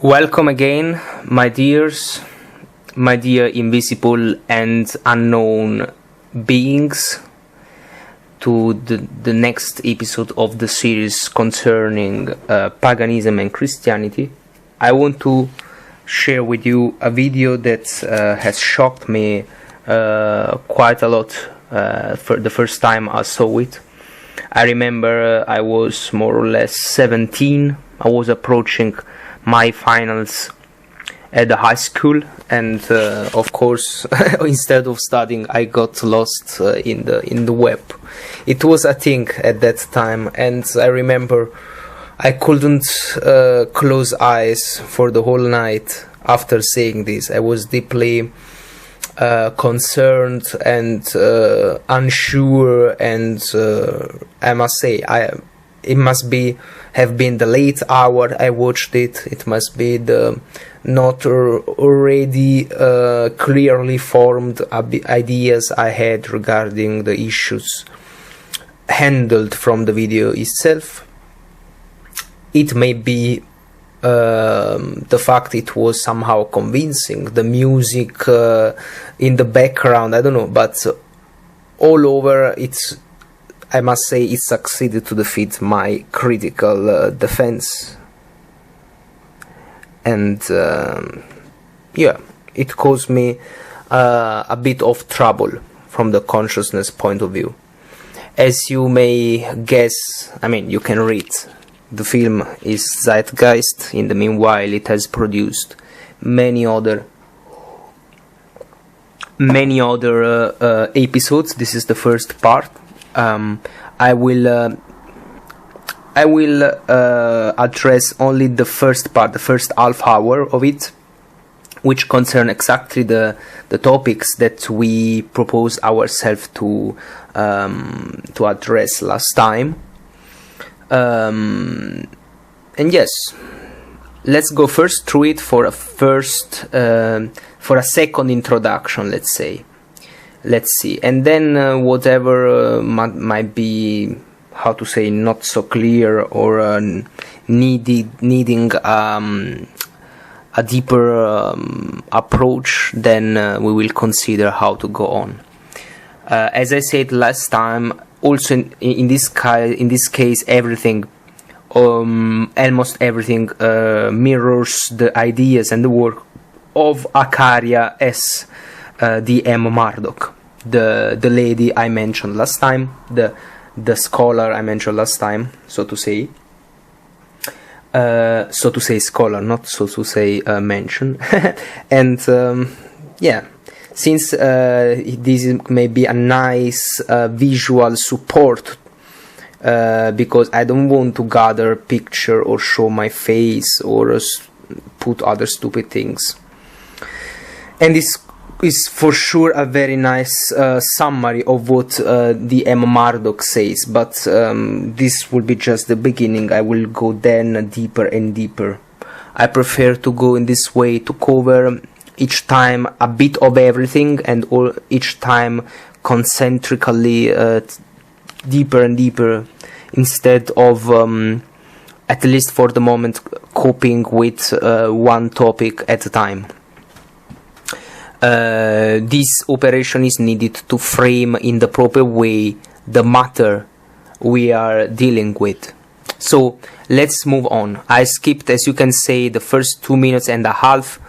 Welcome again, my dears, my dear invisible and unknown beings, to the next episode of the series concerning paganism and Christianity. I want to share with you a video that has shocked me quite a lot for the first time I saw it. I remember I was more or less 17. I was approaching my finals at the high school, and of course instead of studying I got lost in the web. It was a thing at that time, and I remember I couldn't close eyes for the whole night after saying this. I was deeply concerned and unsure, and I must say it must have been the late hour I watched it. It must be the not already clearly formed ideas I had regarding the issues handled from the video itself. It may be the fact it was somehow convincing, the music in the background, I don't know, but all over I must say it succeeded to defeat my critical defense, and yeah, it caused me a bit of trouble from the consciousness point of view. As you may guess, I mean, you can read, the film is Zeitgeist. In the meanwhile, it has produced many other episodes. This is the first part. I will address only the first part, the first half hour of it, which concern exactly the topics that we proposed ourselves to address last time. And yes, let's go first through it for a second introduction, let's say. Let's see, and then whatever might be, how to say, not so clear or needing a deeper approach, then we will consider how to go on. As I said last time, also in this case, everything, almost everything, mirrors the ideas and the work of Acharya S, the ehem Marduk, the lady I mentioned last time, the scholar I mentioned last time, so to say scholar, not so to say mention. And yeah, since this may be a nice visual support, because I don't want to gather picture or show my face or put other stupid things, and this is for sure a very nice summary of what the ehem Marduk says, but this will be just the beginning. I will go then deeper and deeper. I prefer to go in this way, to cover each time a bit of everything, and each time concentrically deeper and deeper, instead of at least for the moment coping with one topic at a time. This operation is needed to frame in the proper way the matter we are dealing with. So let's move on. I skipped, as you can say, the first 2 minutes and a half,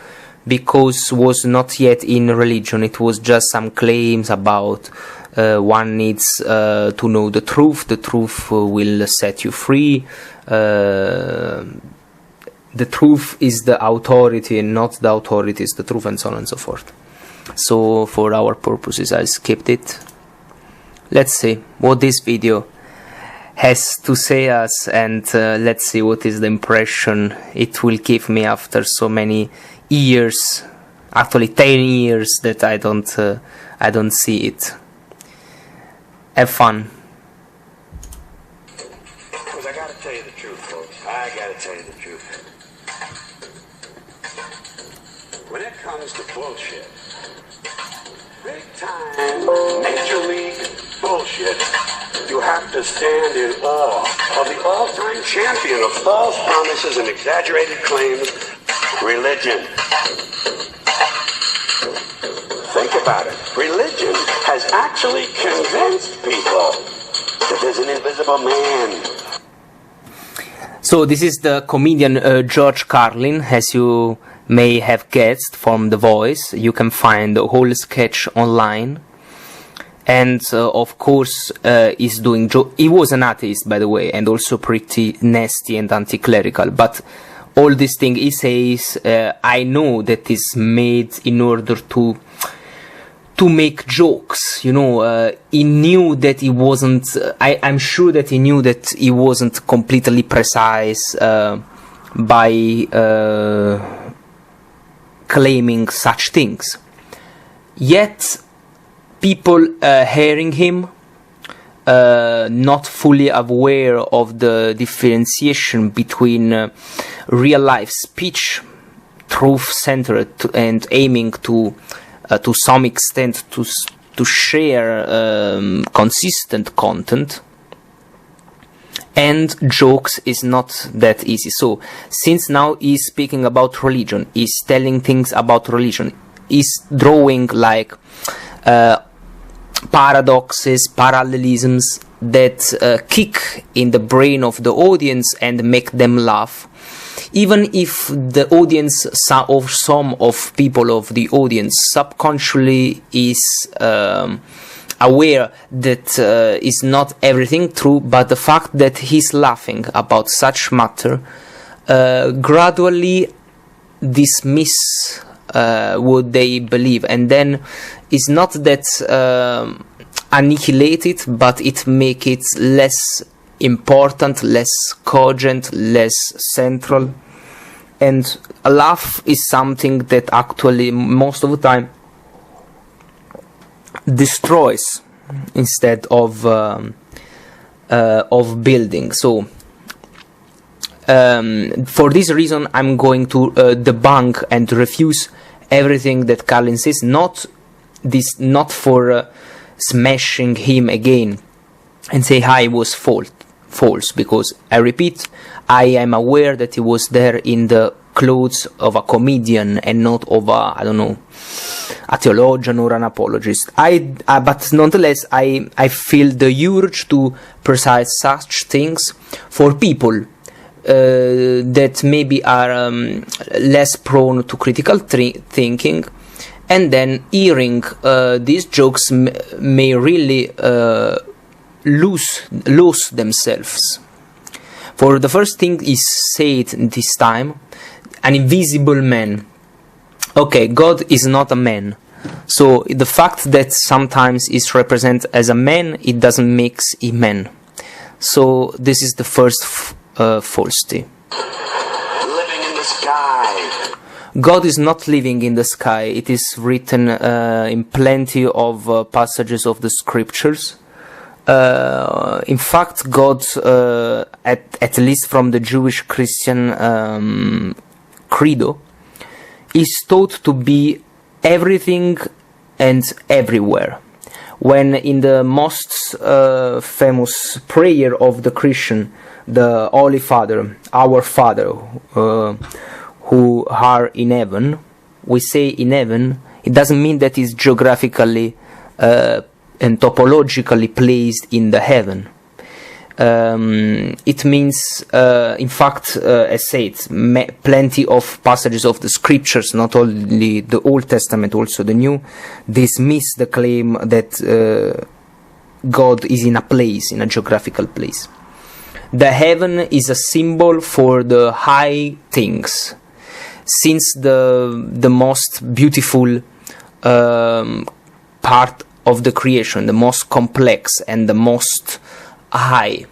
because was not yet in religion. It was just some claims about one needs to know the truth. The truth will set you free. The truth is the authority, and not the authority is the truth, and so on and so forth. So for our purposes, I skipped it. Let's see what this video has to say us, and let's see what is the impression it will give me after so many years, actually 10 years, that I don't see it. Have fun. Because I gotta tell you the truth, folks. I gotta tell you the truth. When it comes to bullshit, big time, major league bullshit, you have to stand in awe of the all-time champion of false promises and exaggerated claims, religion. Think about it. Religion has actually convinced people that there's an invisible man. So this is the comedian George Carlin, as you may have guessed from the voice. You can find the whole sketch online. And of course he's doing he was an atheist, by the way, and also pretty nasty and anti-clerical, but all this thing he says, I know that is made in order to make jokes, you know. He knew that he wasn't, I'm sure that he knew that he wasn't completely precise by claiming such things. Yet people hearing him, not fully aware of the differentiation between real life speech, truth-centered, and aiming to some extent to share consistent content, and jokes is not that easy. So since now he's speaking about religion, he's telling things about religion, he's drawing like paradoxes, parallelisms that kick in the brain of the audience and make them laugh, even if the audience, some of people of the audience subconsciously is aware that is not everything true, but the fact that he's laughing about such matter gradually dismiss what they believe, and then it's not that annihilate it, but it make it less important, less cogent, less central. And a laugh is something that actually most of the time destroys instead of building. So for this reason I'm going to debunk and refuse everything that Carlin says, not for smashing him again and say I was false, because I repeat, I am aware that he was there in the clothes of a comedian and not of a theologian or an apologist. But nonetheless, I feel the urge to precise such things for people that maybe are less prone to critical thinking, and then hearing these jokes may really lose themselves. For the first thing is said this time, an invisible man. Okay, God is not a man, so the fact that sometimes is represented as a man, it doesn't make him man. So this is the first falsity. Living in the sky. God is not living in the sky. It is written in plenty of passages of the scriptures. In fact, God, at least from the Jewish Christian credo, is thought to be everything and everywhere. When in the most famous prayer of the Christian, the Holy Father, our Father, who are in heaven, we say in heaven, it doesn't mean that it's geographically and topologically placed in the heaven. It means, in fact, as said, plenty of passages of the scriptures, not only the Old Testament, also the New, dismiss the claim that God is in a place, in a geographical place. The heaven is a symbol for the high things, since the most beautiful part of the creation, the most complex and the most high,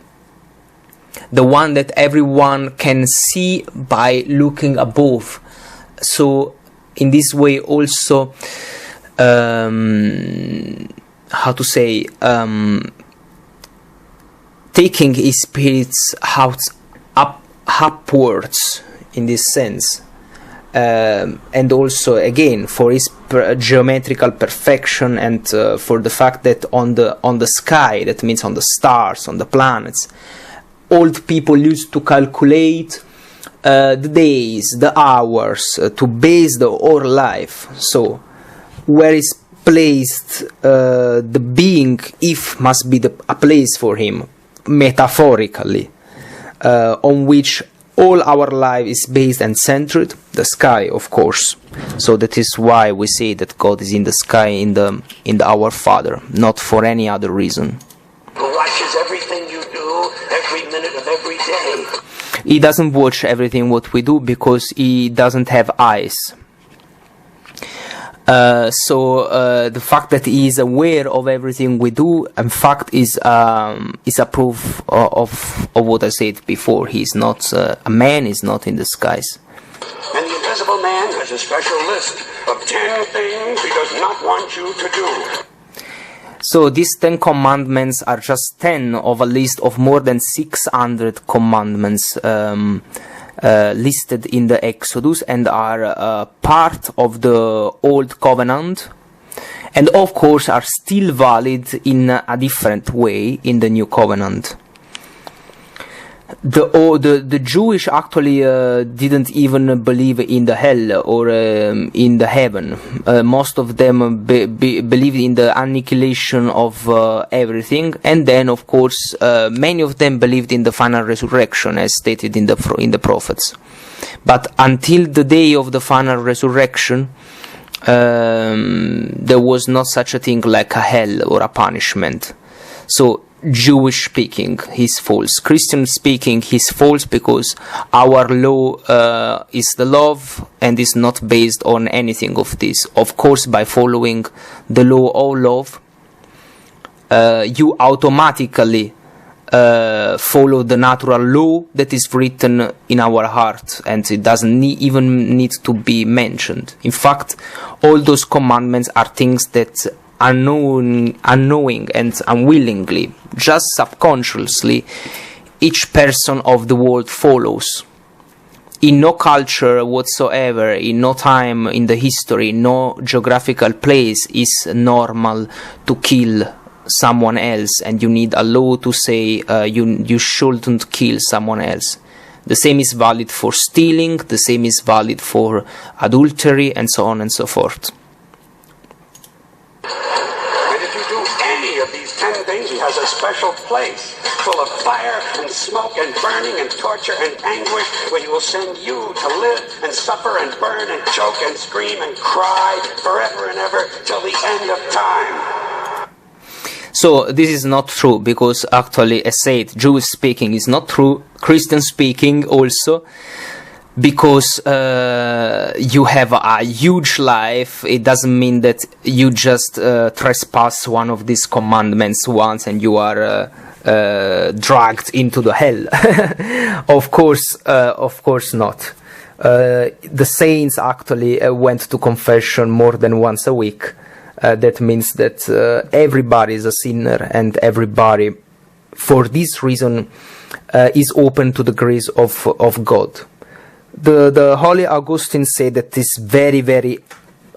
the one that everyone can see by looking above. So in this way also, how to say, taking his spirits upwards in this sense, and also again for his geometrical perfection, and for the fact that on the sky, that means on the stars, on the planets, old people used to calculate the days, the hours, to base the whole life. So, where is placed the being, if must be a place for him, metaphorically, on which all our life is based and centered, the sky, of course. So that is why we say that God is in the sky, in the Our Father, not for any other reason. Who watches everything you do, every minute of every day. He doesn't watch everything what we do because he doesn't have eyes. The fact that he is aware of everything we do, in fact, is a proof of what I said before. He's not a man. Is not in the skies. And the invisible man has a special list of 10 things he does not want you to do. So these 10 commandments are just 10 of a list of more than 600 commandments listed in the Exodus, and are part of the Old Covenant, and of course are still valid in a different way in the New Covenant. The Jewish actually didn't even believe in the hell or in the heaven. Most of them believed in the annihilation of everything, and then of course many of them believed in the final resurrection, as stated in the prophets. But until the day of the final resurrection, there was not such a thing like a hell or a punishment. So Jewish speaking is false. Christian speaking is false, because our law is the love and is not based on anything of this. Of course, by following the law of love, you automatically follow the natural law that is written in our heart, and it doesn't even need to be mentioned. In fact, all those commandments are things that unknowing and unwillingly, just subconsciously, each person of the world follows. In no culture whatsoever, in no time in the history, no geographical place is normal to kill someone else, and you need a law to say you shouldn't kill someone else. The same is valid for stealing, the same is valid for adultery, and so on and so forth. He has a special place full of fire and smoke and burning and torture and anguish, where he will send you to live and suffer and burn and choke and scream and cry forever and ever till the end of time. So this is not true, because actually, as said, Jewish speaking is not true, Christian speaking also. Because you have a huge life, it doesn't mean that you just trespass one of these commandments once and you are dragged into the hell. Of course not. The saints actually went to confession more than once a week. That means that everybody is a sinner, and everybody, for this reason, is open to the grace of God. The Holy Augustine said that it's very, very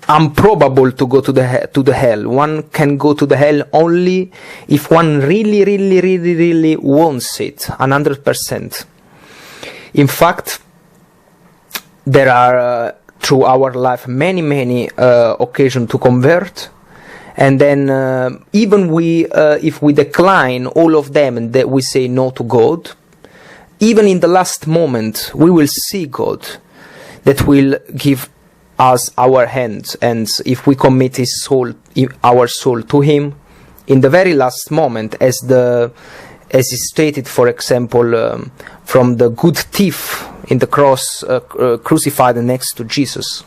improbable to go to the hell. One can go to the hell only if one really wants it, 100%. In fact, there are through our life many occasions to convert, and then even if we decline all of them and that we say no to God, even in the last moment, we will see God that will give us our hand. And if we commit our soul to Him, in the very last moment, as is stated, for example, from the good thief in the cross, crucified next to Jesus,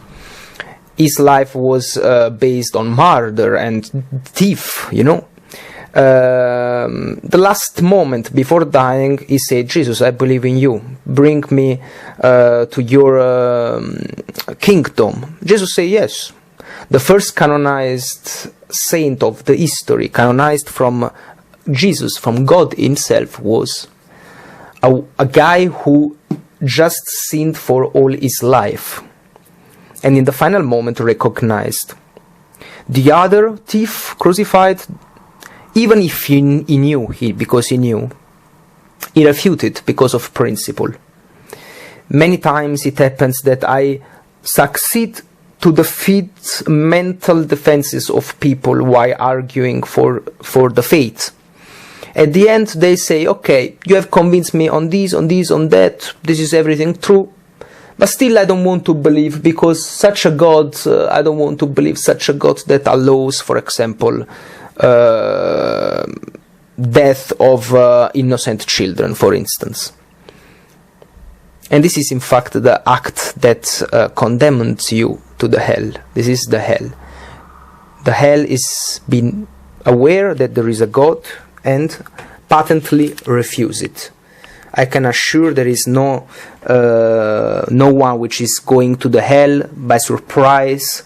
his life was based on murder and thief, the last moment before dying, he said, Jesus, I believe in you. Bring me to your kingdom. Jesus said yes. The first canonized saint of the history, canonized from Jesus, from God himself, was a guy who just sinned for all his life, and in the final moment recognized. The other thief crucified, even if he knew, because he knew, he refuted because of principle. Many times it happens that I succeed to defeat mental defenses of people while arguing for the faith. At the end they say, okay, you have convinced me on this, on this, on that, this is everything true, but still I don't want to believe, because such a God, I don't want to believe such a God that allows, for example, death of innocent children, for instance. And this is in fact the act that condemns you to the hell. This is the hell. The hell is being aware that there is a God and patently refuse it. I can assure there is no one which is going to the hell by surprise,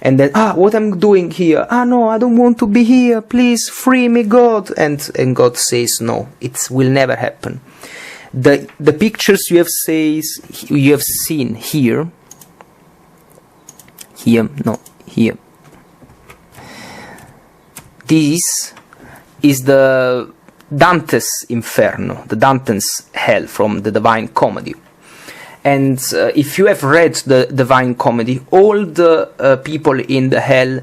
and then, what I'm doing here? No, I don't want to be here. Please free me, God. And God says, no, it will never happen. The pictures you have seen here. This is the Dante's Inferno, the Dante's Hell from the Divine Comedy. And if you have read the Divine Comedy, all the people in the hell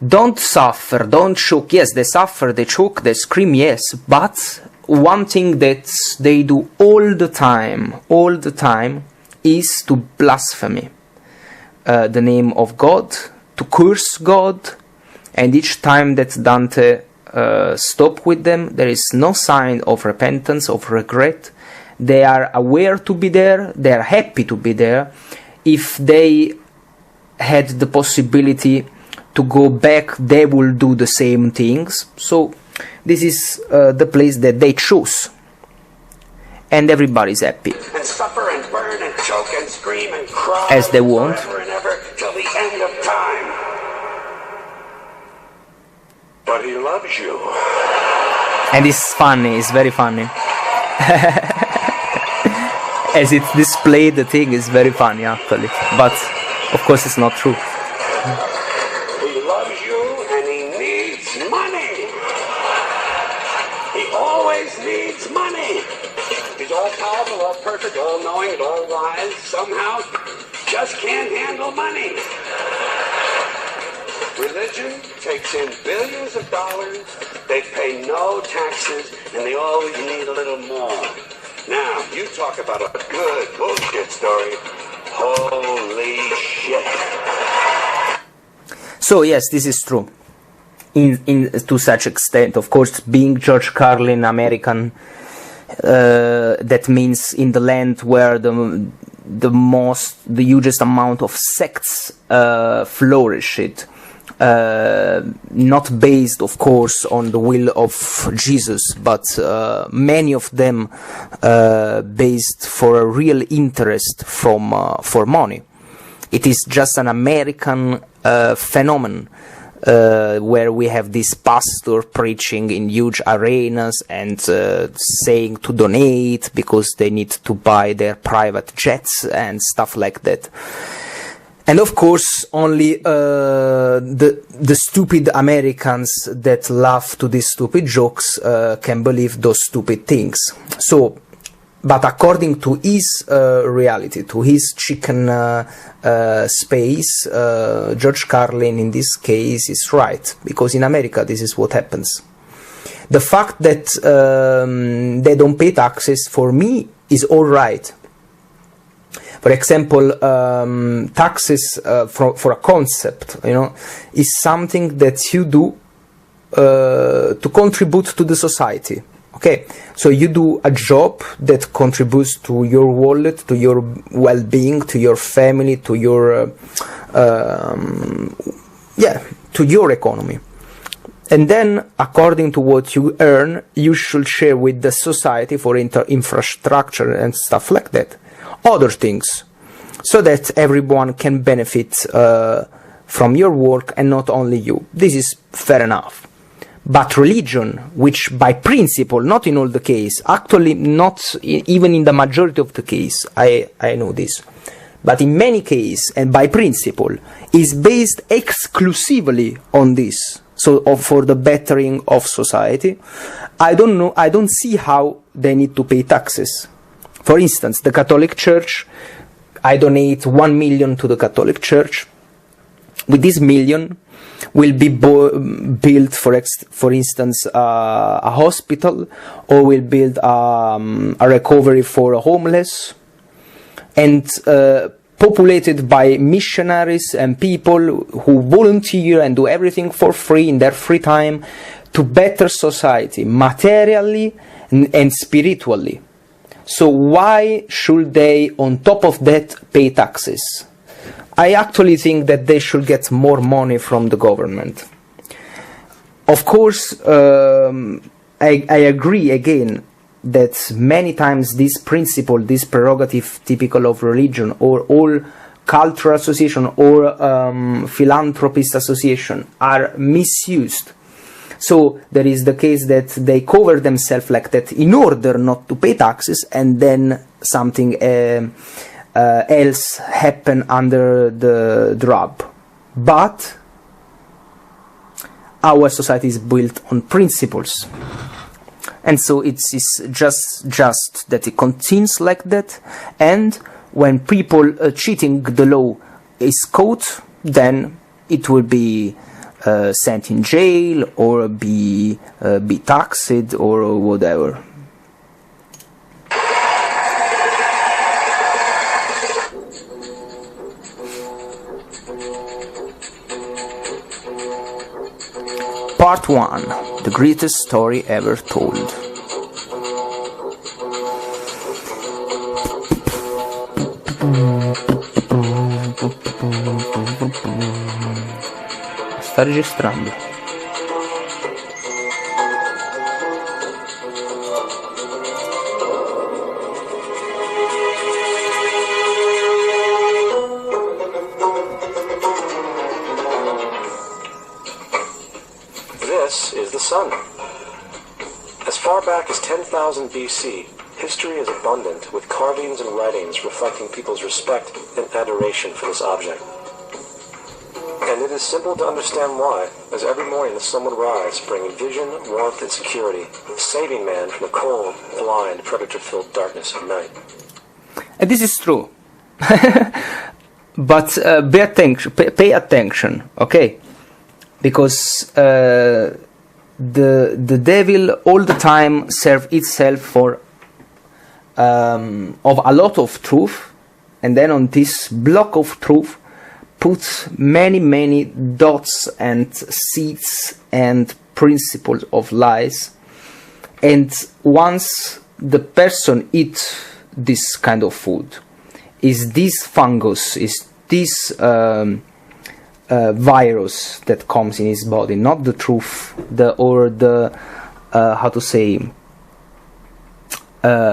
don't suffer, don't choke. Yes, they suffer, they choke, they scream, yes. But one thing that they do all the time, is to blaspheme the name of God, to curse God. And each time that Dante stop with them, there is no sign of repentance, of regret. They are aware to be there, they are happy to be there. If they had the possibility to go back, they will do the same things. So this is the place that they choose, and everybody's happy. And suffer and burn and choke and scream and cry as they want. Forever and ever till the end of time. But he loves you. And it's funny, it's very funny. As it's displayed, the thing is very funny actually, but of course it's not true. He loves you and he needs money. He always needs money. He's all powerful, all perfect, all knowing, and all wise. Somehow just can't handle money. Religion takes in billions of dollars, they pay no taxes, and they always need a little more. Now, you talk about a good bullshit story. Holy shit. So yes, this is true. To such extent, of course, being George Carlin American, that means in the land where the hugest amount of sects flourished. Not based, of course, on the will of Jesus, but many of them based for a real interest for money. It is just an American phenomenon where we have this pastor preaching in huge arenas and saying to donate because they need to buy their private jets and stuff like that. And of course, only the stupid Americans that laugh to these stupid jokes can believe those stupid things. So, but according to his reality, to his chicken space, George Carlin in this case is right, because in America this is what happens. The fact that they don't pay taxes, for me, is all right. For example, taxes for a concept, is something that you do to contribute to the society. Okay, so you do a job that contributes to your wallet, to your well-being, to your family, to your to your economy. And then, according to what you earn, you should share with the society for infrastructure and stuff like that. Other things, so that everyone can benefit from your work and not only you. This is fair enough. But religion, which by principle, not in all the case, actually not even in the majority of the case, I know this, but in many cases and by principle, is based exclusively on this. So for the bettering of society, I don't see how they need to pay taxes. For instance, the Catholic Church, I donate 1 million to the Catholic Church. With this million will be built, for instance, a hospital, or will build a recovery for a homeless, and populated by missionaries and people who volunteer and do everything for free in their free time to better society, materially and spiritually. So why should they, on top of that, pay taxes? I actually think that they should get more money from the government. Of course, I agree again that many times this principle, this prerogative typical of religion, or all cultural association or philanthropist association are misused. So there is the case that they cover themselves like that in order not to pay taxes, and then something else happen under the rug. But our society is built on principles, and so it's just that it continues like that. And when people cheating the law is caught, then it will be sent in jail or be taxed or whatever. Part 1. The greatest story ever told. Sta registrando. This is the sun. As far back as 10,000 BC, history is abundant with carvings and writings reflecting people's respect and adoration for this object. And it is simple to understand why, as every morning the sun would rise, bringing vision, warmth, and security, saving man from the cold, blind, predator-filled darkness of night. And this is true. But pay attention, okay? Because the devil all the time serves itself for of a lot of truth, and then on this block of truth puts many dots and seeds and principles of lies. And once the person eats this kind of food, is this fungus, is this virus that comes in his body, not the truth,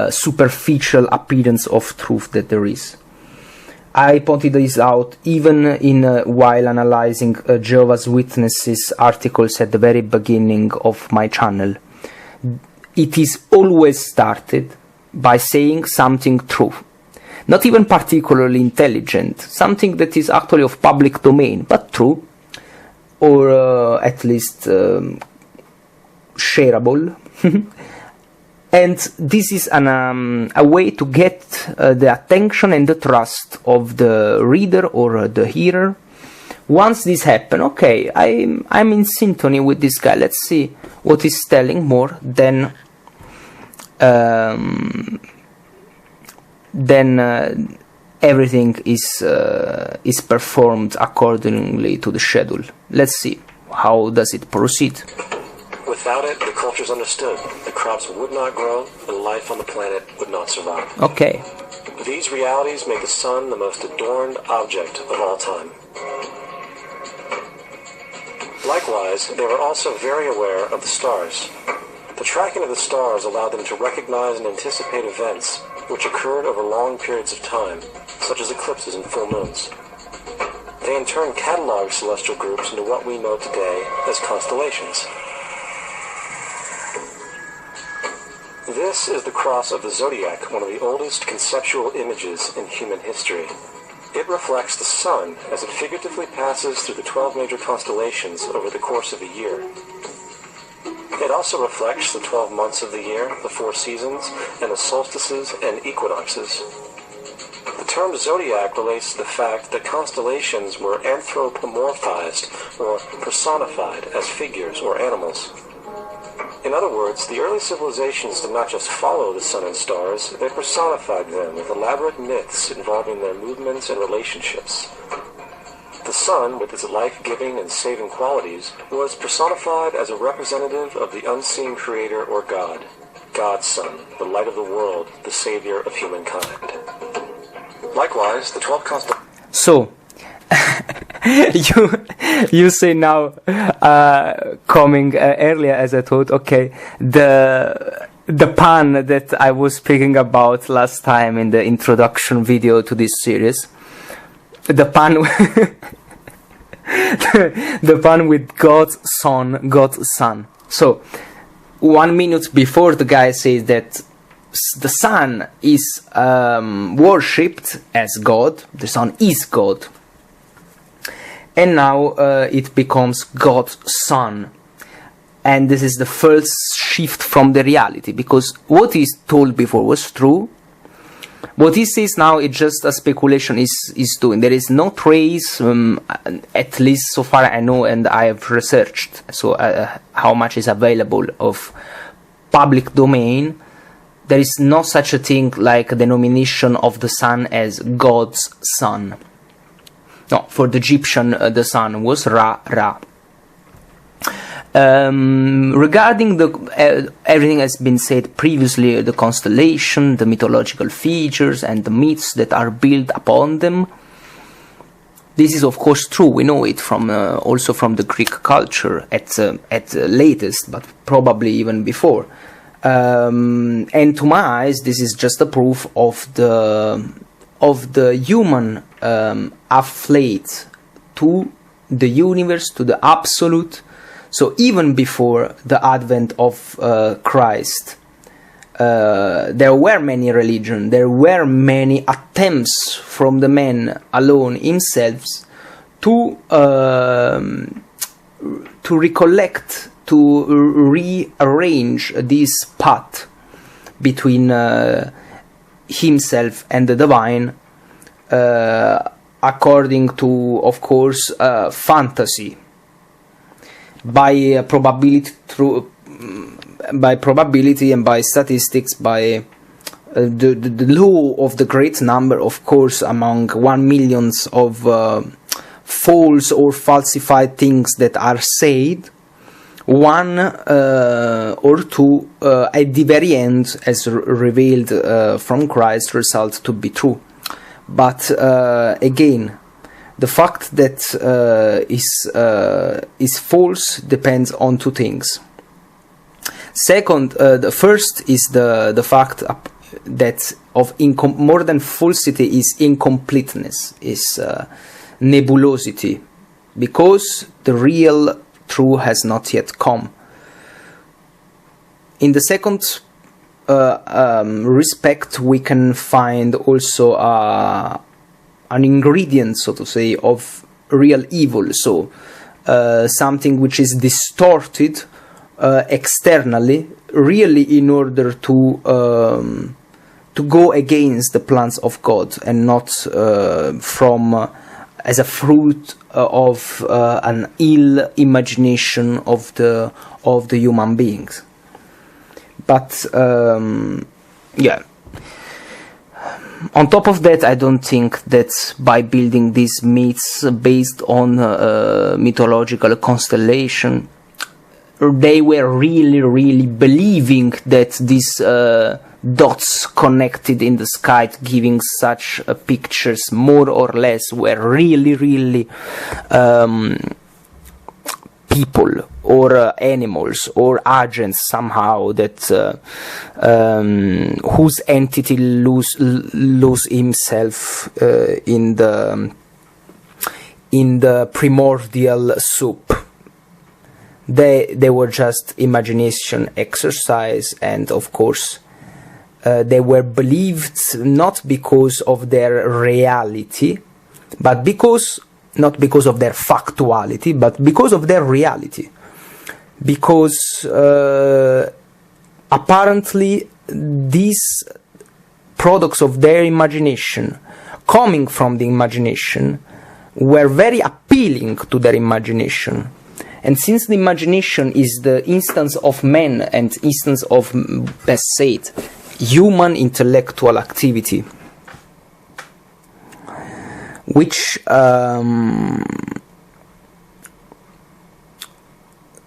superficial appearance of truth that there is. I pointed this out even while analyzing Jehovah's Witnesses articles at the very beginning of my channel. It is always started by saying something true, not even particularly intelligent, something that is actually of public domain, but true, or at least shareable. And this is a way to get the attention and the trust of the reader or the hearer. Once this happens, okay, I'm in symphony with this guy, let's see what he's telling more, then everything is performed accordingly to the schedule. Let's see, how does it proceed? Without it, the culture's understood. The crops would not grow, and life on the planet would not survive. Okay. These realities make the sun the most adorned object of all time. Likewise, they were also very aware of the stars. The tracking of the stars allowed them to recognize and anticipate events which occurred over long periods of time, such as eclipses and full moons. They in turn cataloged celestial groups into what we know today as constellations. This is the cross of the zodiac, one of the oldest conceptual images in human history. It reflects the sun as it figuratively passes through the 12 major constellations over the course of a year. It also reflects the 12 months of the year, the 4 seasons, and the solstices and equinoxes. The term zodiac relates to the fact that constellations were anthropomorphized or personified as figures or animals. In other words, the early civilizations did not just follow the sun and stars, they personified them with elaborate myths involving their movements and relationships. The sun, with its life-giving and saving qualities, was personified as a representative of the unseen creator or God, God's Son, the light of the world, the savior of humankind. Likewise, the 12 constellations... So, you say now, coming earlier as I thought, okay, the pun that I was speaking about last time in the introduction video to this series, the pun the pun with God's son. So 1 minute before, the guy says that the sun is worshipped as God, the sun is God, and now it becomes God's son. And this is the first shift from the reality, because what is told before was true. What he says now is just a speculation is doing. There is no trace, at least so far I know, and I have researched, so how much is available of public domain. There is no such a thing like the denomination of the sun as God's son. No, for the Egyptian, the sun was Ra. Regarding everything has been said previously, the constellation, the mythological features and the myths that are built upon them, this is of course true. We know it from also from the Greek culture at the latest, but probably even before. And to my eyes, this is just a proof of the human afflate to the universe, to the absolute. So even before the advent of Christ, there were many religions, there were many attempts from the man alone himself to recollect, to rearrange this path between himself and the divine, according to, of course, fantasy. By probability and by statistics, by the law of the great number, of course, among 1 million of false or falsified things that are said, one or two at the very end, as revealed from Christ, result to be true. But again, the fact that is false depends on 2 things. Second, the first is the fact that of more than falsity is incompleteness, is nebulosity, because the real truth has not yet come. In the second respect, we can find also an ingredient, so to say, of real evil. So something which is distorted externally, really in order to go against the plans of God, and not from as a fruit of an ill imagination of the human beings. But yeah. On top of that, I don't think that by building these myths based on mythological constellation, they were really believing that these dots connected in the sky, giving such pictures, more or less, were really people or animals or agents somehow that whose entity lose himself in the primordial soup. They were just imagination exercise, and of course they were believed not because of their reality, but not because of their factuality, but because of their reality. because apparently these products of their imagination, coming from the imagination, were very appealing to their imagination. And since the imagination is the instance of man and instance of, best said, human intellectual activity, which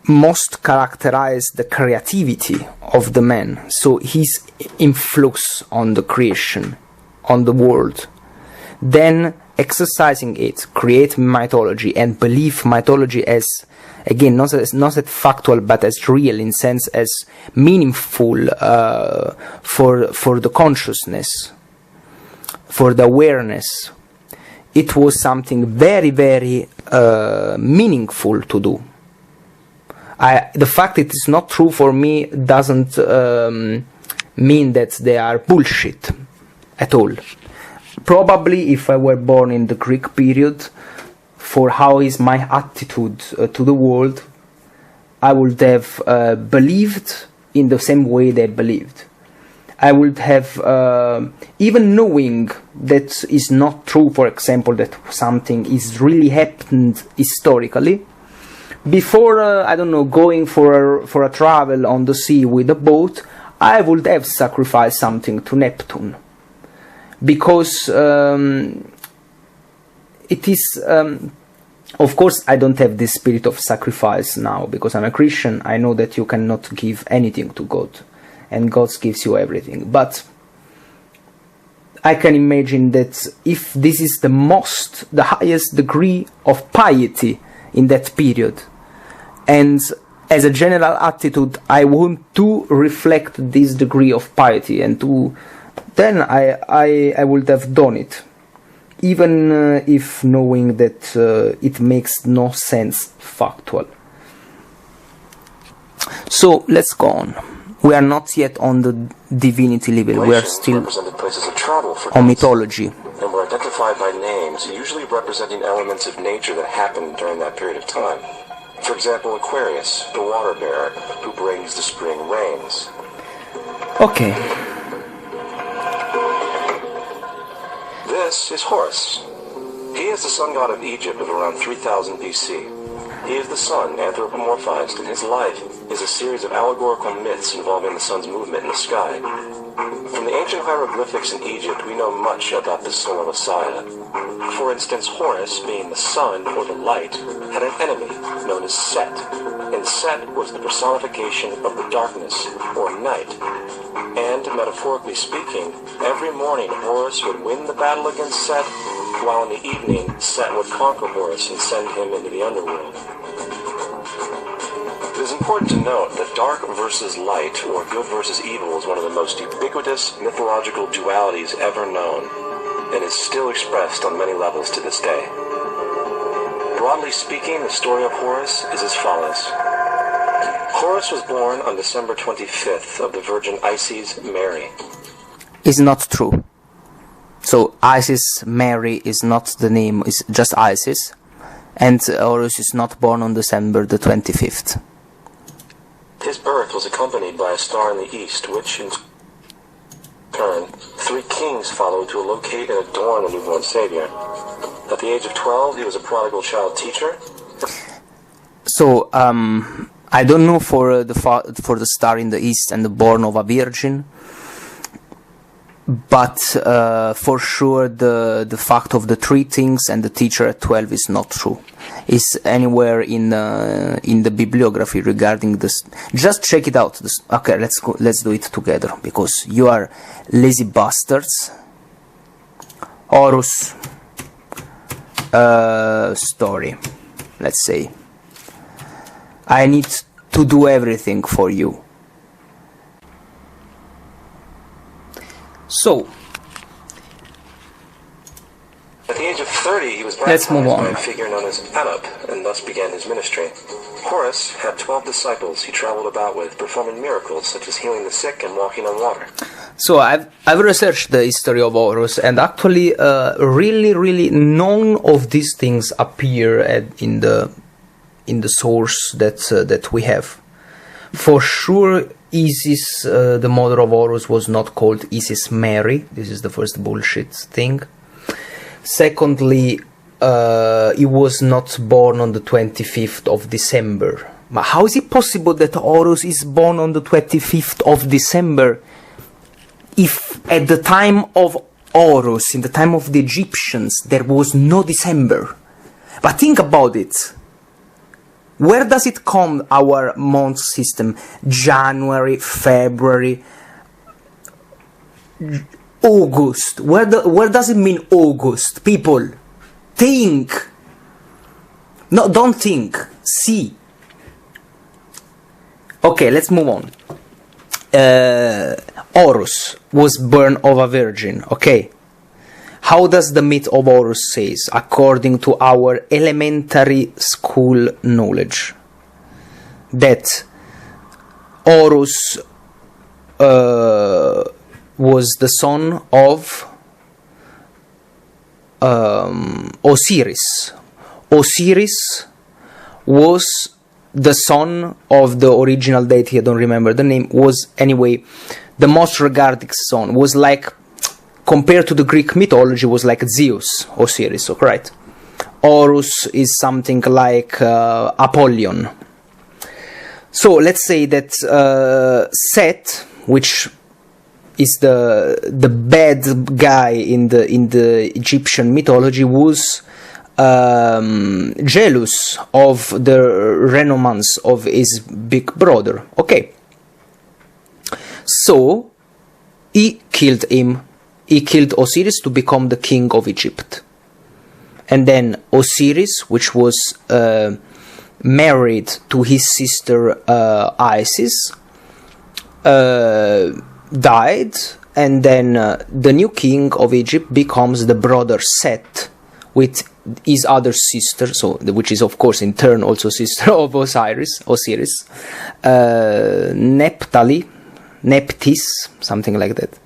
most characterize the creativity of the man, so his influx on the creation, on the world, then exercising it, create mythology and believe mythology as, again, not as factual but as real, in sense as meaningful for the consciousness, for the awareness. It was something very, very meaningful to do. The fact it is not true for me doesn't mean that they are bullshit at all. Probably if I were born in the Greek period, for how is my attitude to the world, I would have believed in the same way they believed. I would have, even knowing that is not true, for example, that something is really happened historically, before, I don't know, going for a travel on the sea with a boat, I would have sacrificed something to Neptune. Because it is, of course, I don't have this spirit of sacrifice now, because I'm a Christian. I know that you cannot give anything to God, and God gives you everything. But I can imagine that if this is the highest degree of piety in that period, and as a general attitude, I want to reflect this degree of piety, and then I would have done it, even if knowing that it makes no sense factual. So let's go on. We are not yet on the divinity level. We are still on mythology. And were identified by names, usually representing elements of nature that happened during that period of time. For example, Aquarius, the water bearer, who brings the spring rains. Okay. This is Horus. He is the sun god of Egypt of around 3000 BC. He is the sun anthropomorphized, and his life is a series of allegorical myths involving the sun's movement in the sky. From the ancient hieroglyphics in Egypt, we know much about the solar messiah. For instance, Horus, being the sun, or the light, had an enemy known as Set, and Set was the personification of the darkness, or night. And, metaphorically speaking, every morning Horus would win the battle against Set, while in the evening Set would conquer Horus and send him into the underworld. It is important to note that dark versus light, or good versus evil, is one of the most ubiquitous mythological dualities ever known, and is still expressed on many levels to this day. Broadly speaking, the story of Horus is as follows. Horus was born on December 25th of the Virgin Isis Mary. Is not true. So Isis Mary is not the name, is just Isis, and Horus is not born on December the 25th. His birth was accompanied by a star in the east, which in turn, 3 kings followed to locate and adorn the newborn savior. At the age of 12, he was a prodigal child teacher. So, I don't know for the star in the east and the born of a virgin, but for sure the fact of the 3 things and the teacher at 12 is not true. Is anywhere in the bibliography regarding this. Just check it out. Okay, let's do it together, because you are lazy bastards. Horus story, let's say. I need to do everything for you. So, at the age of 30, he was let's move baptized on. by a figure known as Anup, and thus began his ministry. Horus had 12 disciples he traveled about with, performing miracles such as healing the sick and walking on water. So I've researched the history of Horus, and actually, really none of these things appear in the source that we have. For sure, Isis, the mother of Horus, was not called Isis Mary. This is the first bullshit thing. Secondly, he was not born on the 25th of December. But how is it possible that Horus is born on the 25th of December if at the time of Horus, in the time of the Egyptians, there was no December? But think about it. Where does it come, our month system? January, February, August. Where does it mean August? People, think. No, don't think. See. Okay, let's move on. Horus was born of a virgin. Okay. How does the myth of Horus says, according to our elementary school knowledge? That Horus was the son of Osiris. Osiris was the son of the original deity, I don't remember the name, was anyway the most regarded son, was like, compared to the Greek mythology, was like Zeus, Osiris, okay, right? Horus is something like Apollyon. So let's say that Set, which is the bad guy in the Egyptian mythology, was jealous of the renommance of his big brother. Okay. So he killed him. He killed Osiris to become the king of Egypt. And then Osiris, which was married to his sister Isis, died, and then the new king of Egypt becomes the brother Set with his other sister, so which is of course in turn also sister of Osiris, Neptis, something like that.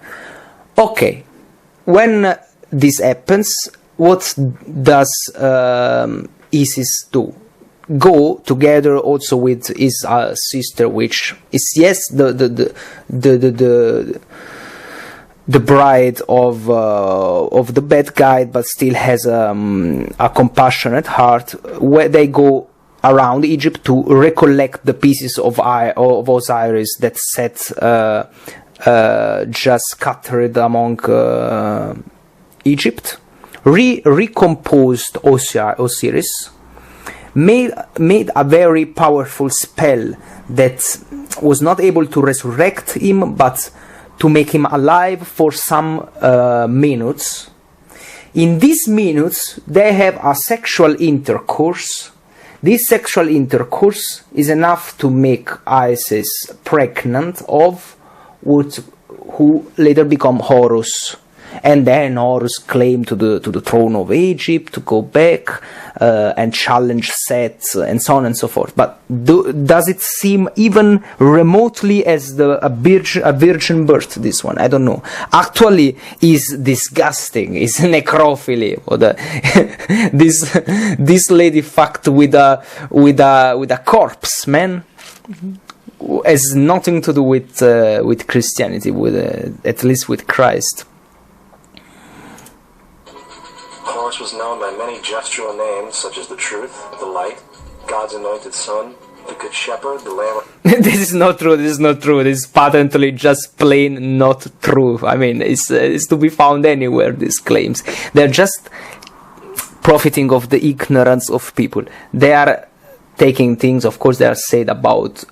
Okay, when this happens, what does Isis do? Go together also with his sister, which is, yes, the bride of the bad guy, but still has a compassionate heart. Where they go around Egypt to recollect the pieces of Osiris that Set just scattered among Egypt, recomposed Osiris, made a very powerful spell that was not able to resurrect him, but to make him alive for some minutes. In these minutes, they have a sexual intercourse. This sexual intercourse is enough to make Isis pregnant of who later become Horus. And then Horus claimed to the throne of Egypt to go back and challenge Set and so on and so forth. But does it seem even remotely as a virgin birth, this one? I don't know. Actually, is disgusting. It's necrophily. Or this lady fucked with a corpse, man. Has nothing to do with Christianity, at least with Christ. Horus was known by many gestural names such as the Truth, the Light, God's Anointed Son, the Good Shepherd, the Lamb. This is not true. This is not true. This is patently just plain not true. I mean, it's to be found anywhere. These claims, they're just profiting of the ignorance of people. They are taking things, of course, they are said about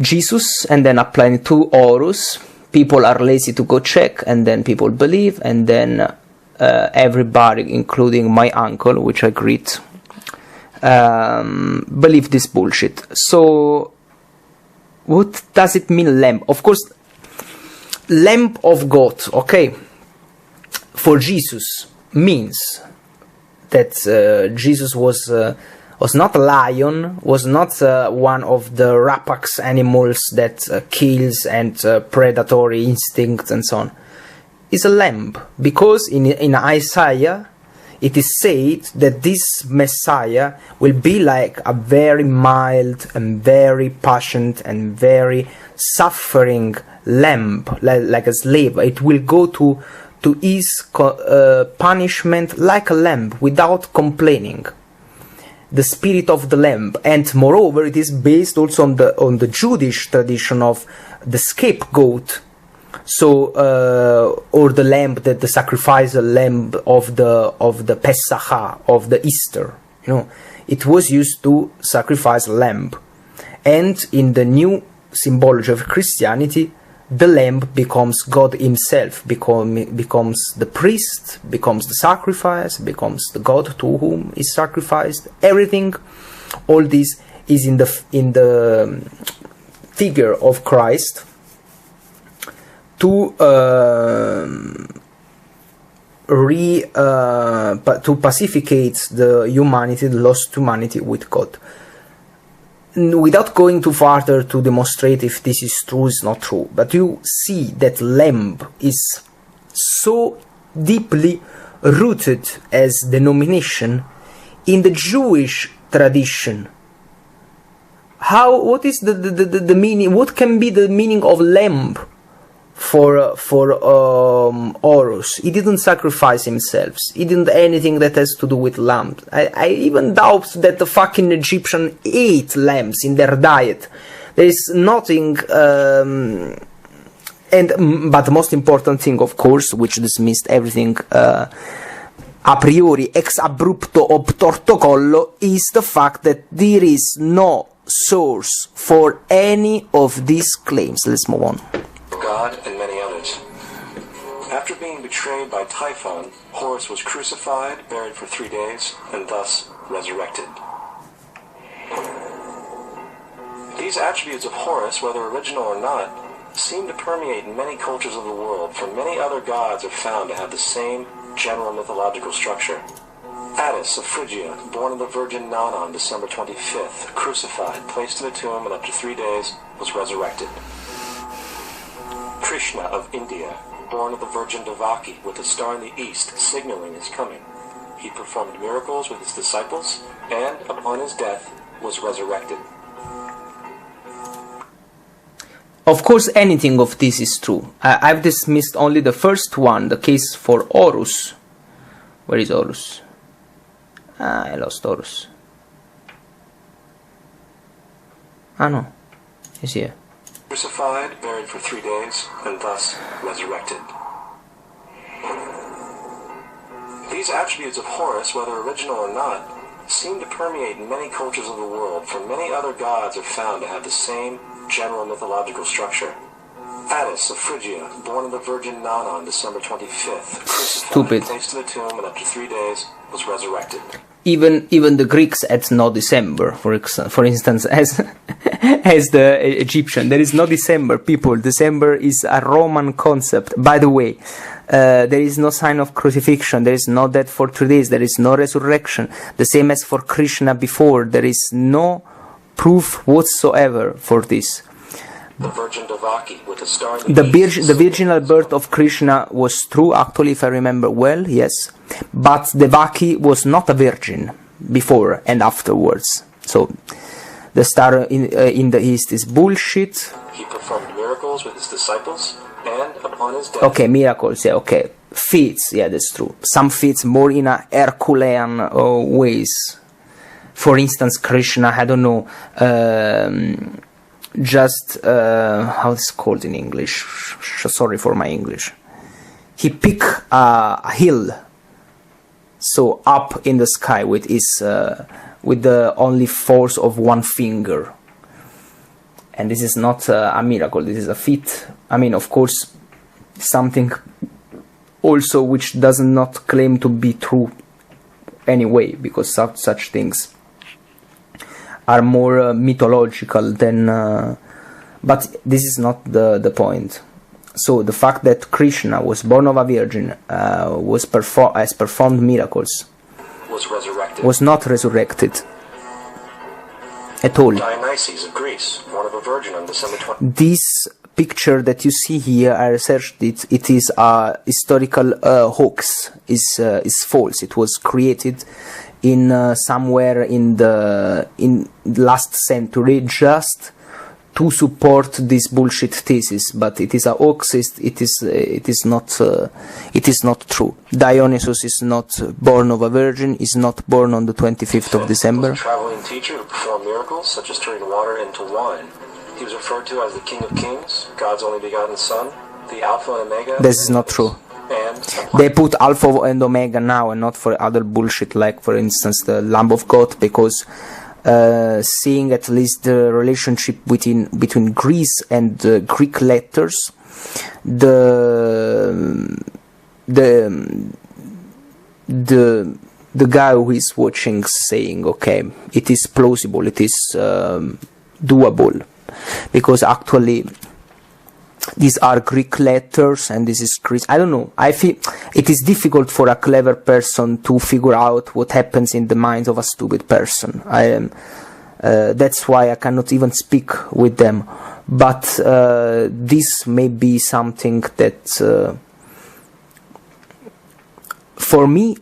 Jesus and then applying to Horus. People are lazy to go check, and then people believe, and then everybody, including my uncle, which I greet, believe this bullshit. So what does it mean, lamb? Of course, lamb of God, okay, for Jesus means that Jesus was not a lion, was not one of the rapax animals that kills and predatory instincts and so on. Is a lamb, because in Isaiah it is said that this Messiah will be like a very mild and very patient and very suffering lamb, like a slave. It will go to his punishment like a lamb without complaining. The spirit of the lamb. And moreover, it is based also on the Jewish tradition of the scapegoat. So, or the lamb, that the sacrificial lamb of the Pesach, of the Easter, you know, it was used to sacrifice a lamb. And in the new symbology of Christianity, the lamb becomes God himself, becomes the priest, becomes the sacrifice, becomes the God to whom is sacrificed. Everything, all this is in the figure of Christ, to pacificate the humanity, the lost humanity, with God. Without going too farther to demonstrate if this is true or is not true, but you see that lamb is so deeply rooted as denomination in the Jewish tradition. What is the meaning? What can be the meaning of lamb for Horus? He didn't sacrifice himself. He didn't anything that has to do with lamb. I even doubt that the fucking Egyptian ate lambs in their diet. There is nothing. But the most important thing, of course, which dismissed everything a priori ex abrupto obtorto collo, is the fact that there is no source for any of these claims. Let's move on. God and many others. After being betrayed by Typhon, Horus was crucified, buried for 3 days, and thus resurrected. These attributes of Horus, whether original or not, seem to permeate many cultures of the world, for many other gods are found to have the same general mythological structure. Attis of Phrygia, born of the Virgin Nana on December 25th, crucified, placed in a tomb, and after 3 days was resurrected. Krishna of India, born of the Virgin Devaki, with a star in the east signaling his coming. He performed miracles with his disciples, and upon his death was resurrected. Of course, anything of this is true. I've dismissed only the first one, the case for Horus. Where is Horus? I lost Horus. No, he's here. Crucified, buried for 3 days, and thus resurrected. These attributes of Horus, whether original or not, seem to permeate many cultures of the world, for many other gods are found to have the same general mythological structure. Attis of Phrygia, born of the Virgin Nana on December 25th, crucified, placed in a tomb, and after 3 days was resurrected. Even the Greeks had no December, for instance, as the Egyptian. There is no December, people. December is a Roman concept. By the way, there is no sign of crucifixion. There is no death for 3 days. There is no resurrection. The same as for Krishna before. There is no proof whatsoever for this. The Virgin Devaki with a star in the virginal birth of Krishna was true, actually, if I remember well, yes. But Devaki was not a virgin before and afterwards. So the star in the east is bullshit. He performed miracles with his disciples, and upon his death... Okay, miracles, yeah, okay. Feats, yeah, that's true. Some feats more in a Herculean ways. For instance, Krishna, I don't know... how it's called in English, sorry for my English, he picked a hill, so up in the sky with his with the only force of one finger, and this is not a miracle, this is a feat. I mean, of course, something also which does not claim to be true anyway, because such things are more mythological than... but this is not the point. So the fact that Krishna was born of a virgin, has performed miracles, was not resurrected at all. Dionysius of Greece, born of a virgin on December 20th. This picture that you see here, I researched it. It is a historical hoax. Is false. It was created in somewhere in the last century just to support this bullshit thesis, but it is a hoax. It is not true. Dionysus is not born of a virgin. Is not born on the 25th of December. Was a traveling teacher who performed miracles such as turning water into wine. He was referred to as the King of Kings, God's only begotten Son, the Alpha and Omega. This is not true. And they put Alpha and Omega now, and not for other bullshit like, for instance, the Lamb of God, because seeing at least the relationship between Greece and Greek letters, the guy who is watching saying, okay, it is plausible, it is doable, because actually these are Greek letters and this is Greece. I don't know. I feel it is difficult for a clever person to figure out what happens in the mind of a stupid person. That's why I cannot even speak with them. But this may be something that, for me,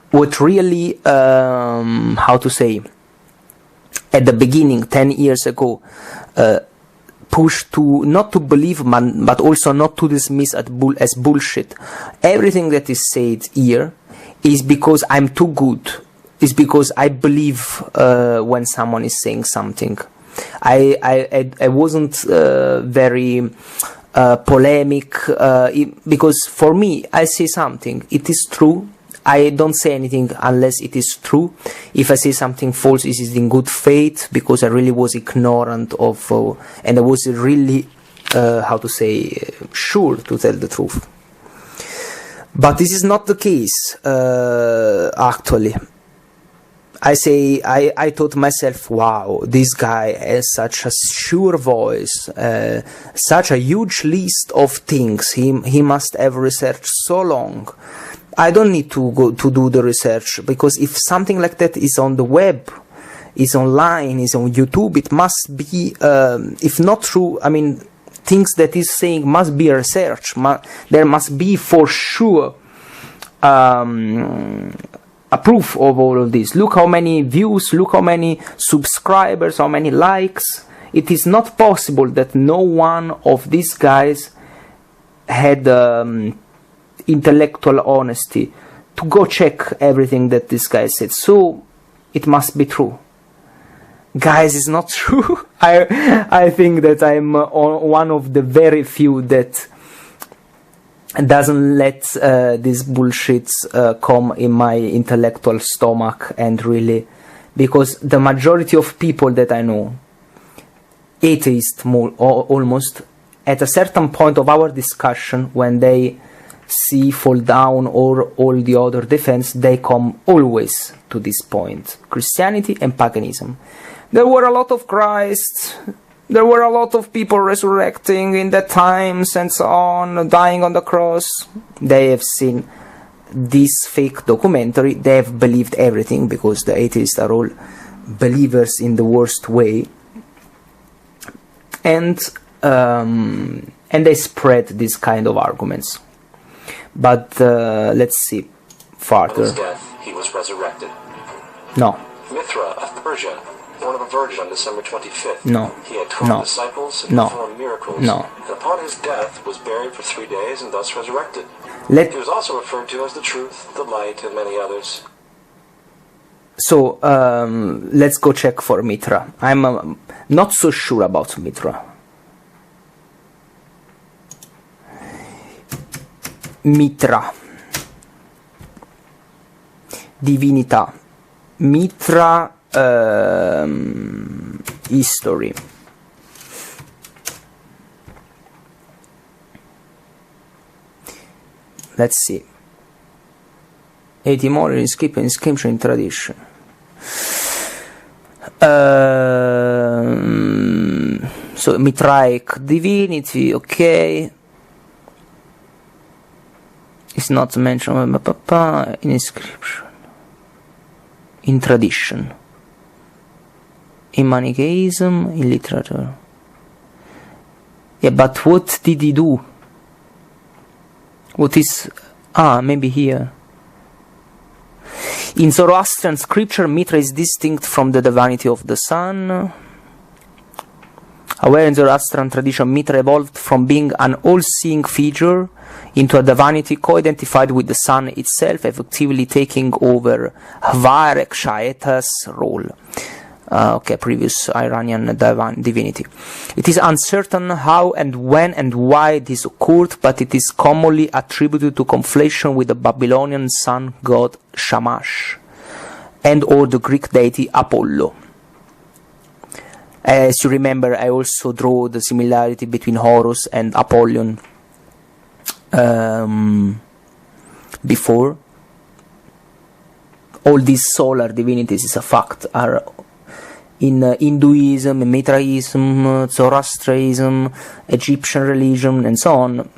what really, how to say, at the beginning, 10 years ago, push to not to believe but also not to dismiss as bullshit everything that is said here is because I'm too good, is because I believe when someone is saying something. I wasn't very polemic because for me, I say something, it is true. I don't say anything unless it is true. If I say something false, it is in good faith, because I really was ignorant of, and I was really, how to say, sure to tell the truth. But this is not the case, actually. I thought myself, wow, this guy has such a sure voice, such a huge list of things. He must have researched so long. I don't need to go to do the research, because if something like that is on the web, is online, is on YouTube, it must be, if not true, I mean, things that he's saying must be researched. There must be for sure a proof of all of this. Look how many views, look how many subscribers, how many likes. It is not possible that no one of these guys had intellectual honesty to go check everything that this guy said. So it must be true. Guys, it's not true. I think that I'm one of the very few that doesn't let these bullshits come in my intellectual stomach, and really, because the majority of people that I know, atheists almost, at a certain point of our discussion, when they see fall down or all the other defense, they come always to this point: Christianity and paganism. There were a lot of Christ, there were a lot of people resurrecting in the times and so on, dying on the cross. They have seen this fake documentary, they have believed everything, because the atheists are all believers in the worst way, and they spread this kind of arguments. But let's see farther. On his death, he was resurrected. No. Mithra of Persia, born of a virgin on December 25th. No. He had 12 disciples and performed miracles. No. And upon his death was buried for 3 days and thus resurrected. He was also referred to as the truth, the light, and many others. So let's go check for Mithra. I'm not so sure about Mithra. Mitra, divinità, Mitra, history. Let's see. Etymology, inscription, tradition. So Mitraic divinity, okay. It's not mentioned in inscription, in tradition, in Manichaeism, in literature. Yeah, but what did he do? What is... maybe here. In Zoroastrian scripture, Mitra is distinct from the divinity of the sun. However, in Zoroastrian tradition, Mitra evolved from being an all-seeing figure into a divinity co-identified with the sun itself, effectively taking over Hvar-Kshaeta's role. Previous Iranian divinity. It is uncertain how and when and why this occurred, but it is commonly attributed to conflation with the Babylonian sun god Shamash and or the Greek deity Apollo. As you remember, I also draw the similarity between Horus and Apollon before. All these solar divinities, is a fact, are in Hinduism, Mithraism, Zoroastrianism, Egyptian religion, and so on.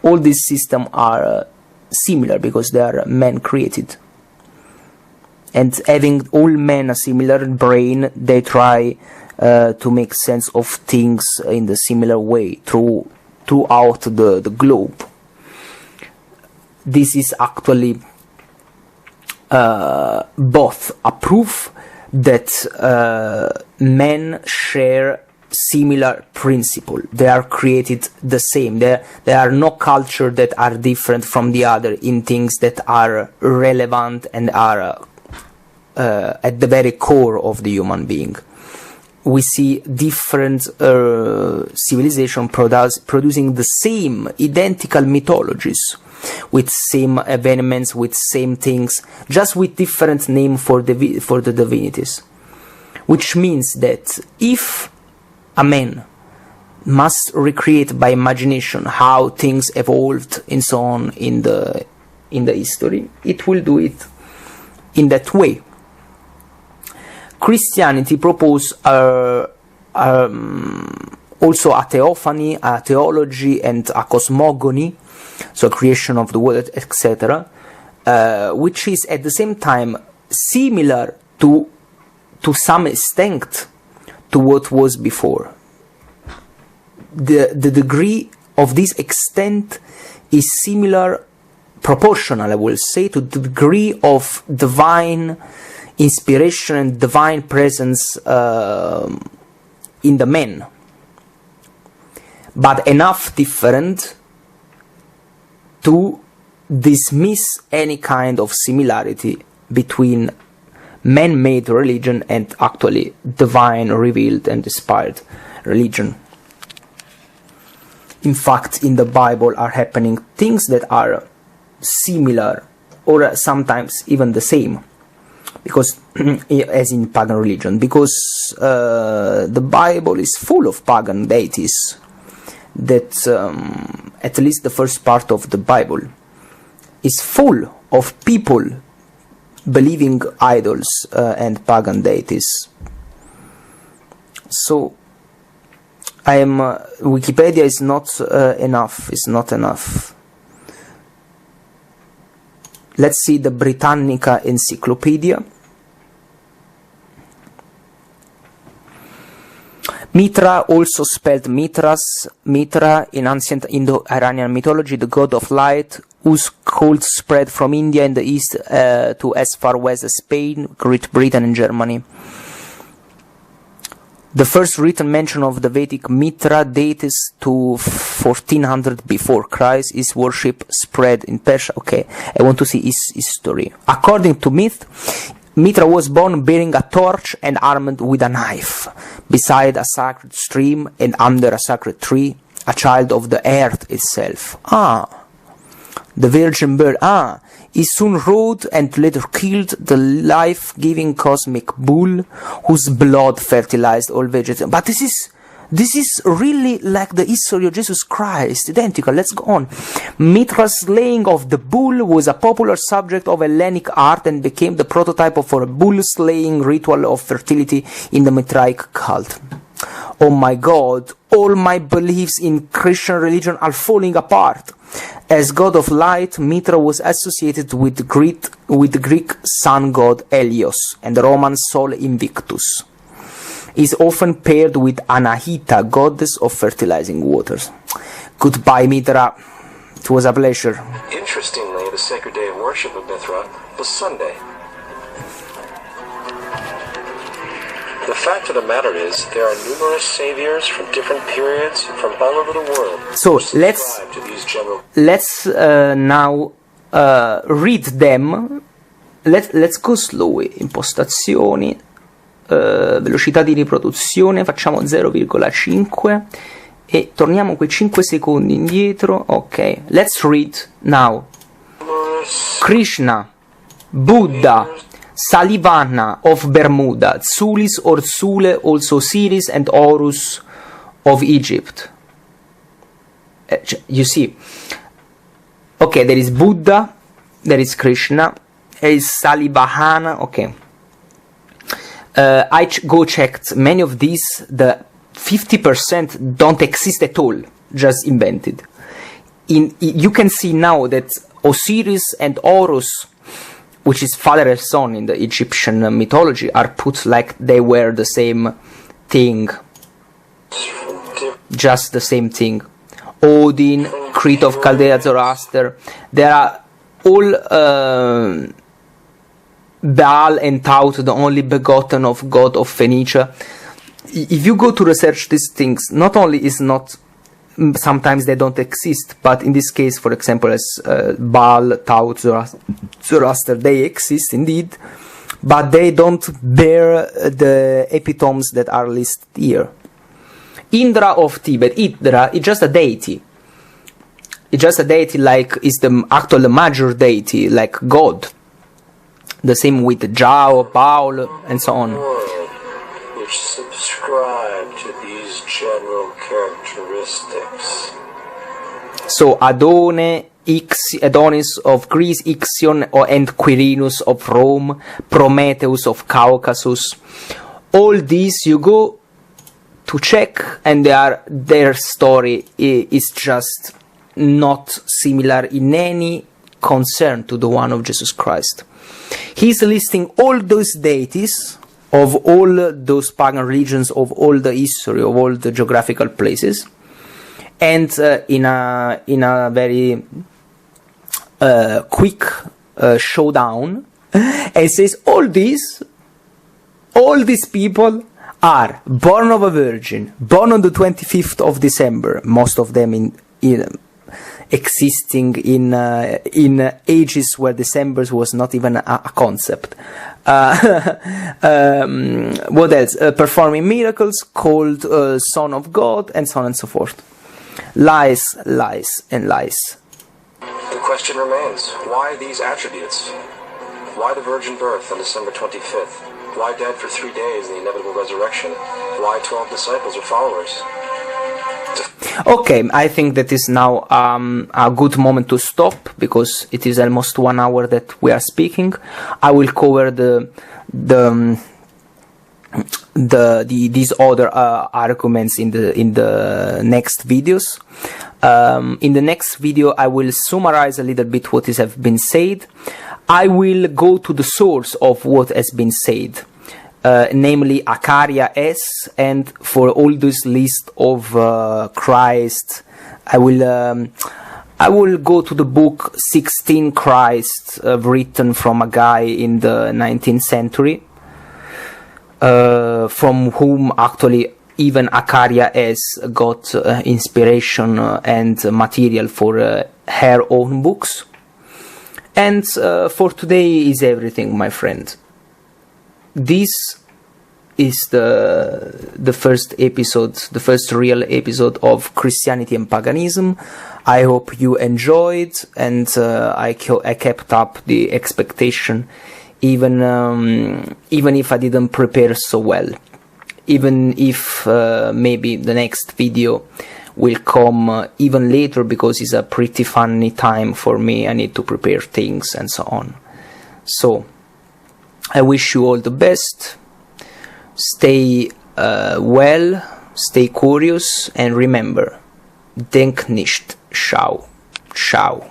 All these systems are similar because they are man-created. And having all men a similar brain, they try to make sense of things in the similar way throughout the globe. This is actually both a proof that men share similar principle. They are created the same. There are no culture that are different from the other in things that are relevant and are at the very core of the human being. We see different civilization producing the same identical mythologies, with same events, with same things, just with different name for the divinities. Which means that if a man must recreate by imagination how things evolved and so on in the history, it will do it in that way. Christianity proposes also a theophany, a theology, and a cosmogony, so creation of the world, etc., which is at the same time similar to some extent to what was before. The degree of this extent is similar, proportional, I will say, to the degree of divine inspiration and divine presence in the man, but enough different to dismiss any kind of similarity between man-made religion and actually divine, revealed and inspired religion. In fact, in the Bible are happening things that are similar or sometimes even the same, because as in pagan religion, because the Bible is full of pagan deities, that at least the first part of the Bible is full of people believing idols and pagan deities. So Wikipedia is not enough. It's not enough. Let's see the Britannica Encyclopedia. Mitra, also spelled Mitra in ancient Indo-Iranian mythology, the god of light, whose cult spread from India in the east to as far west as Spain, Great Britain and Germany. The first written mention of the Vedic Mitra dates to 1400 before Christ. His worship spread in Persia. Okay, I want to see his history. According to myth, Mitra was born bearing a torch and armed with a knife, beside a sacred stream and under a sacred tree, a child of the earth itself. The virgin birth. He soon rode and later killed the life-giving cosmic bull, whose blood fertilized all vegetation. But this is really like the history of Jesus Christ, identical. Let's go on. Mitra's slaying of the bull was a popular subject of Hellenic art and became the prototype for a bull-slaying ritual of fertility in the Mitraic cult. Oh my God, all my beliefs in Christian religion are falling apart. As god of light, Mitra was associated with the Greek sun god Helios and the Roman Sol Invictus. is often paired with Anahita, goddess of fertilizing waters. Goodbye, Mithra. It was a pleasure. Interestingly, the sacred day of worship of Mithra was Sunday. The fact of the matter is, there are numerous saviors from different periods from all over the world. So let's now read them. Let's go slowly. Impostazioni, velocità di riproduzione, facciamo 0,5 e torniamo quei 5 secondi indietro. Ok, let's read now. Krishna, Buddha, Salivana of Bermuda, Tsulis or Tsule, also Osiris and Horus of Egypt. You see, okay, there is Buddha, there is Krishna, there is Salivahana, okay. I go checked many of these, the 50% don't exist at all, just invented. You can see now that Osiris and Horus, which is father and son in the Egyptian mythology, are put like they were the same thing. Just the same thing. Odin, Crete of Chaldea, Zoroaster, they are all Baal and Taut, the only begotten of God of Phoenicia. If you go to research these things, not only is not, sometimes they don't exist, but in this case, for example, as Baal, Taut, Zoroaster, they exist indeed, but they don't bear the epitomes that are listed here. Indra of Tibet, Indra is just a deity. It's just a deity like is the actual major deity, like God. The same with Jao, Baal, and so on. Which subscribe to these general characteristics. So Adonis of Greece, Ixion and Quirinus of Rome, Prometheus of Caucasus. All these you go to check, and their story is just not similar in any concern to the one of Jesus Christ. He's listing all those deities of all those pagan religions, of all the history, of all the geographical places, and in a very quick showdown, and says all these people are born of a virgin, born on the 25th of December, most of them existing in ages where December was not even a concept. What else? Performing miracles, called Son of God, and so on and so forth. Lies, lies, and lies. The question remains, why these attributes? Why the virgin birth on December 25th? Why dead for 3 days in the inevitable resurrection? Why 12 disciples or followers? Okay, I think that is now a good moment to stop, because it is almost 1 hour that we are speaking. I will cover these other arguments in the next videos. In the next video, I will summarize a little bit what has been said. I will go to the source of what has been said, namely Acharya S, and for all this list of Christ, I will go to the book 16 Christ, written from a guy in the 19th century, from whom actually even Acharya S got inspiration and material for her own books. And for today is everything, my friend. This is the first episode, the first real episode of Christianity and Paganism. I hope you enjoyed, and I kept up the expectation, even if I didn't prepare so well. Even if maybe the next video will come even later, because it's a pretty funny time for me. I need to prepare things and so on. So I wish you all the best. Stay well, stay curious, and remember, denk nicht. Ciao. Ciao.